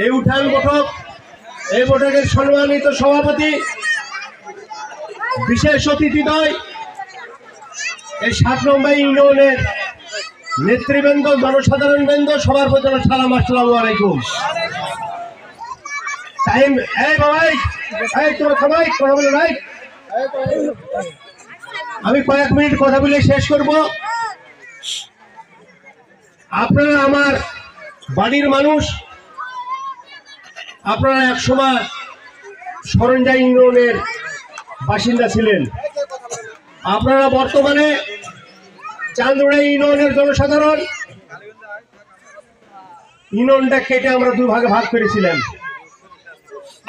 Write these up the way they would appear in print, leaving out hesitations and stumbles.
এই উঠান বৈঠক, এই বৈঠকের সম্মানিত সভাপতি, বিশেষ অতিথিদ্বয়, এই 7 নম্বর ইউনিয়নের নেতৃবৃন্দ, জনসাধারণ বৃন্দ, সবার প্রতি সালাম, আসসালামু আলাইকুম। টাইম এই ভাই, এই তোমরা সবাই কথা বলে ভাই, আমি কয়েক মিনিট কথা বলে শেষ করব। আপনারা আমার বাড়ির মানুষ, আপনারা একসময় সরঞ্জা ইউনিয়নের বাসিন্দা ছিলেন। আপনারা বর্তমানে চান্দুড়া ইউনিয়নের জনসাধারণ। ইউনিয়নটা কেটে আমরা 2 ভাগে ভাগ করেছিলাম।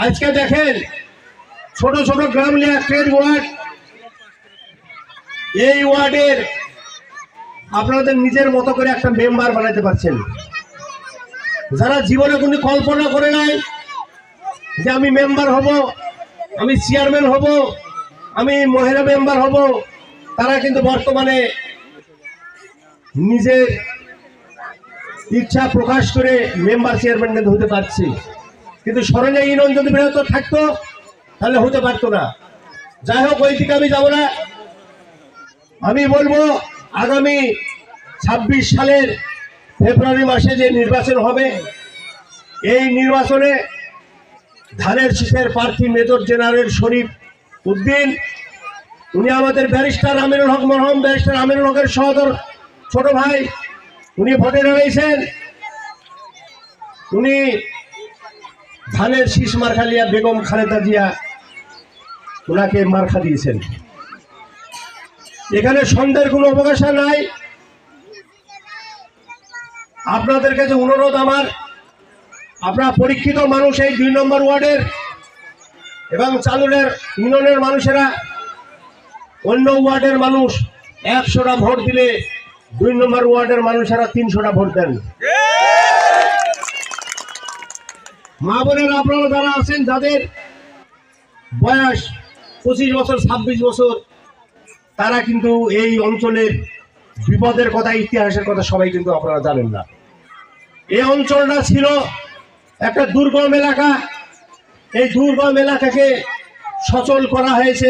আজকে দেখেন ছোট ছোট গ্রাম নিয়ে ট্রেড ওয়ার্ড, এই ওয়ার্ডের আপনাদের নিজের মতো করে একটা মেম্বার বানাতে পারছেন। যারা জীবনে কোনো কল্পনা করে নাই যে আমি মেম্বার হব, আমি চেয়ারম্যান হব, আমি মহিলা মেম্বার হব, তারা কিন্তু বর্তমানে নিজের ইচ্ছা প্রকাশ করে মেম্বার চেয়ারম্যান হতে পারছে। কিন্তু সরঞ্জা ইউনিয়ন যদি বৃহত্তর থাকতো তাহলে হতে পারতো না। যাই হোক, ওই দিকে আমি যাব না। আমি বলবো আগামী 26 সালের ফেব্রুয়ারি মাসে যে নির্বাচন হবে, এই নির্বাচনে ধানের শীষের প্রার্থী মেজর জেনারেল শরীফ উদ্দিন, উনি আমাদের ব্যারিস্টার আমিনুল হক, মরহুম ব্যারিস্টার আমিনুল হকের সহোদর ছোট ভাই, উনি ভোটে দাঁড়িয়েছেন। উনি ধানের শীষ মার্কা লিয়া বেগম খালেদা জিয়া ওনাকে মার্কা দিয়েছেন। এখানে সন্দেহের কোনো অবকাশ নাই। আপনাদের কাছে অনুরোধ আমার, আপনারা পরীক্ষিত মানুষ, এই 2 নম্বর ওয়ার্ডের এবং চালুরের ইউনিয়নের মানুষেরা, অন্য ওয়ার্ডের মানুষ 100টা ভোট দিলে 2 নম্বর ওয়ার্ডের মানুষেরা 300টা ভোট দেন। মা বোনেরা, আপনারা যারা আছেন, যাদের বয়স 25 বছর 26 বছর, তারা কিন্তু এই অঞ্চলের বিপদের কথা, ইতিহাসের কথা সবাই কিন্তু আপনারা জানেন না। এই অঞ্চলটা ছিল একটা দুর্গম এলাকা। এই দুর্গম এলাকাকে সচল করা হয়েছে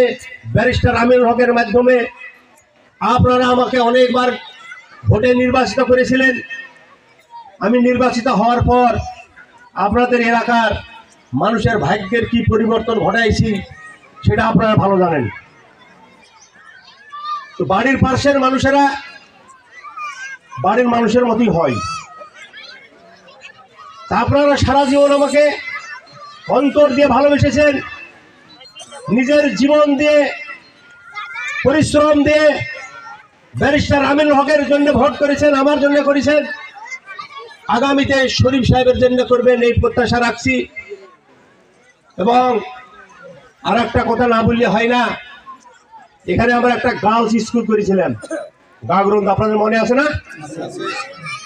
ব্যারিস্টার আমিনুল হকের মাধ্যমে। আপনারা আমাকে অনেকবার ভোটে নির্বাচিত করেছিলেন। আমি নির্বাচিত হওয়ার পর আপনাদের এলাকার মানুষের ভাগ্যের কি পরিবর্তন ঘটাইছি সেটা আপনারা ভালো জানেন। তো বাড়ির পাশের মানুষেরা বাড়ির মানুষের মতোই হয়। তা আপনারা সারা জীবন আমাকে অন্তর দিয়ে ভালোবেসেছেন, নিজের জীবন দিয়ে, পরিশ্রম দিয়ে ব্যারিস্টার আমিনুল হকের জন্য ভোট করেছেন, আমার জন্য করেছেন। আগামীতে শরীফ সাহেবের জন্য করবেন এই প্রত্যাশা রাখছি। এবং আর একটা কথা না বললে হয় না, এখানে আমরা একটা গার্লস স্কুল করেছিলাম, গাগরন্দ, আপনাদের মনে আছে না?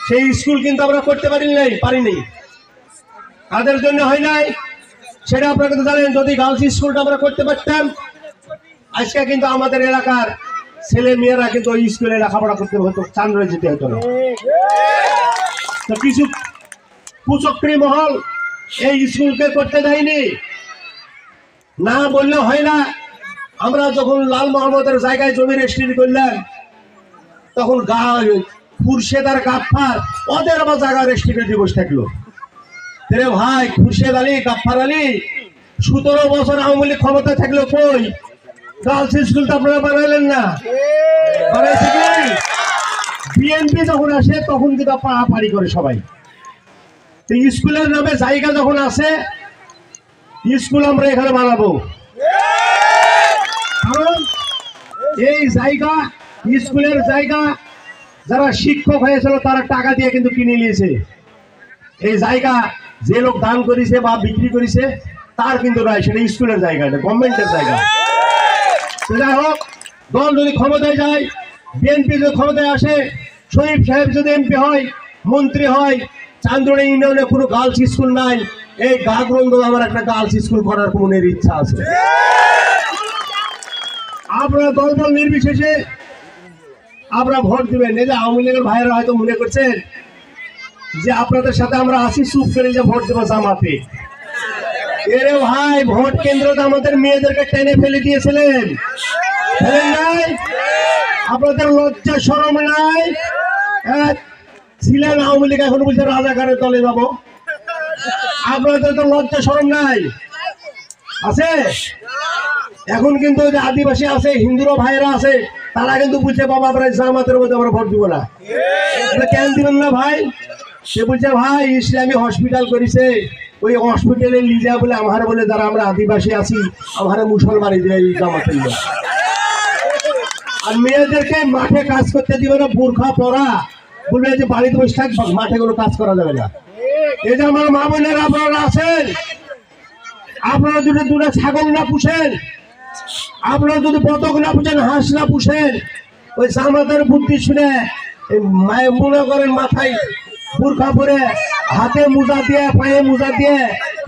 সেই স্কুল কিন্তু আমরা করতে পারিনি। তাদের জন্য হয় নাই, সেটা আপনারা কিন্তু জানেন। যদি গার্লস স্কুলটা আমরা করতে পারতাম, আজকে কিন্তু আমাদের এলাকার ছেলে মেয়েরা কিন্তু ওই স্কুলে লেখাপড়া করতে হতো, চান্দ্রে যেতে হতো না। তো কিছু কুচক্রী মহল এই স্কুলকে করতে দেয়নি, না বললে হয় না। আমরা যখন লাল মোহাম্মদের জায়গায় জমি রেজিস্ট্রি করলাম, তখন খুরশেদ আর গাফফার ওদের আবার জায়গা রেজিস্ট্রি দিবস থাকলো। রে ভাই, খুরশেদ আলী, গাফফার আলী 17 বছর আওয়ামী লীগ ক্ষমতা থাকলো, কই গার্লস স্কুলটা আপনারা বানাইলেন না? বানাইছে কি? বিএনপি যখন আসে তখন কিন্তু পাড়াপাড়ি করে সবাই। স্কুলের নামে জায়গা যখন আছে, স্কুল আমরা এখানে বানাবো। কারণ এই জায়গা, স্কুলের জায়গা যারা শিক্ষক হয়েছিল তারা টাকা দিয়ে কিন্তু কিনে নিয়েছে। এই জায়গা যে লোক দান করেছে বা বিক্রি করেছে তার কিন্তু নয়, সেটা স্কুলের জায়গা, এটা গভর্নমেন্টের জায়গা। যাই হোক, দল যদি ক্ষমতায় যায়, বিএনপি যদি ক্ষমতায় আসে, শরীফ সাহেব যদি এমপি হয়, মন্ত্রী হয়, চান্দুড়া ইউনিয়নে কোনো গার্লস স্কুল নাই, এই গাগরন্দ আমার একটা গার্লস স্কুল করার মনের ইচ্ছা আছে। আপনারা দল নির্বিশেষে আপনারা ভোট দিবেন। এই যে আওয়ামী লীগের ভাইয়েরা হয়তো মনে করছেন যে আপনাদের সাথে আমরা আসি চুপ করে যে ভোট দেবো জামাতে। এরে ভাই, ভোট কেন্দ্রতে আমাদের মেয়েদেরকে টেনে ফেলে দিয়েছিলেন, ফেলেন নাই? আপনাদের লজ্জা শরম নাই? ছিলেন আওয়ামী লীগ, এখন বলছে রাজাকারের দলে যাবো। আপনাদের তো লজ্জা শরম নাই, আছে? এখন কিন্তু যে আদিবাসী আছে, হিন্দুরা ভাইরা আছে, তারা কিন্তু বুঝছে বাবা আমরা জামাতের মধ্যে আমরা ভোট দিব না। কেন দিবেন না ভাই? সে বলছে ভাই ইসলামী হসপিটাল করেছে, ওই হসপিটালে লিজা বলে আমার বলে যারা আমরা আদিবাসী আছি আমার মুসলমানই দেয় জামাতের লোক। আর মেয়েদেরকে মাঠে কাজ করতে দিবে না, বোরখা পরা, বলবে যে বাড়িতে বসে থাক, মাঠে কোনো কাজ করা যাবে না। এই যে আমার মা বোনেরা আপনারা আছেন, আপনারা যদি দুটো ছাগল না পুষেন, আপনারা যদি বতক না পুষেন, হাঁস না পুষেন, ওই জামাতের বুদ্ধি শুনে মনে করেন মাথায় বোরখা পরে, হাতে মোজা দিয়ে, পায়ে মোজা দিয়ে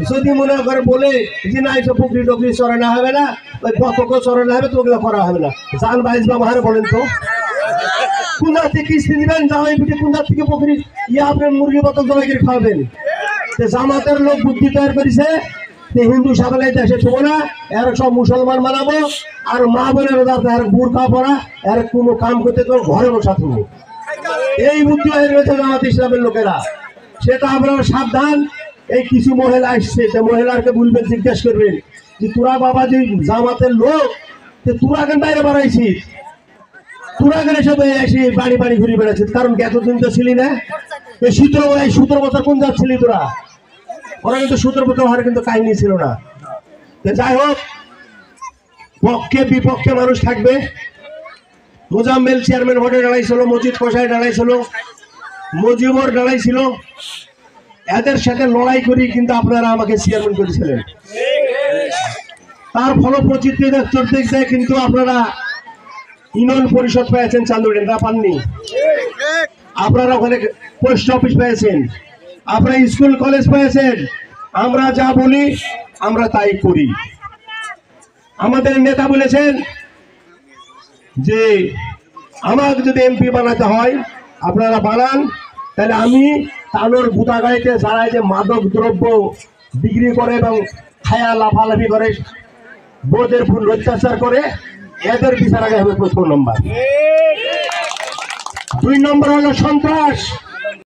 যদি মনে করে বলে যে না এইসব পুকুরি টুকরি চড়ানো হবে না, ওই বতকও চড়ানো হবে, তো ওগুলো করা হবে না, জান বাইশ বাবার বলেন তো কোন থেকে কিস্তি দিবেন, জামাই পিঠে কোন থেকে পুকুরি আপনার মুরগি বতক জমাই করে খাওয়াবেন? জামাতের লোক বুদ্ধি তৈরি করেছে, হিন্দু সাবেলাই দেশে ছোবো না, এর সব মুসলমান বানাবো, আর মা বোনের এর বোরখা পরা, এর কোনো কাম করতে তো ঘরে বসা থাকবো। এই বুদ্ধি হয়ে রয়েছে জামাত ইসলামের লোকেরা। সেটা আপনারা সাবধান। এই কিছু মহিলা আসছে, সে মহিলাকে বলবেন, জিজ্ঞেস করবেন যে তোরা বাবা যে জামাতের লোক, তোরা কেন বাইরে বাড়াইছিস, তোরা কেন সব এসে বাড়ি বাড়ি ঘুরে বেড়াচ্ছিস? কারণ এতদিন তো ছিলি না, এই 17 বছর কোন যাচ্ছিলি তোরা? ওরা কিন্তু 17 বছর হারে কিন্তু কাহিনী ছিল না। যাই হোক, পক্ষে বিপক্ষে মানুষ থাকবে। মোজাম্মেল চেয়ারম্যান ভোটে দাঁড়াইছিল, মজিদ কষায় দাঁড়াইছিল, মজিবর দাঁড়াইছিল, এদের সাথে লড়াই করি কিন্তু আপনারা আমাকে চেয়ারম্যান করেছিলেন। তার ফলপ্রচিতি চলতে যায়, কিন্তু আপনারা ইউনিয়ন পরিষদ পেয়েছেন চান্দুড়া, পাননি। আপনারা ওখানে পোস্ট অফিস পেয়েছেন, আপনারা স্কুল কলেজ পেয়েছেন। আমরা যা বলি আমরা তাই করি। আমাদের নেতা বলেছেন যে আমাকে যদি এমপি বানাতে হয় আপনারা বানান, তাহলে আমি তানোর ভূতাগাড়িতে যারা যে মাদক দ্রব্য বিক্রি করে এবং খায়া লাফালাফি করে, বোধের ফুল অত্যাচার করে, এদের বিচার আগে হবে প্রথম নম্বর। 2 নম্বর হলো সন্ত্রাস।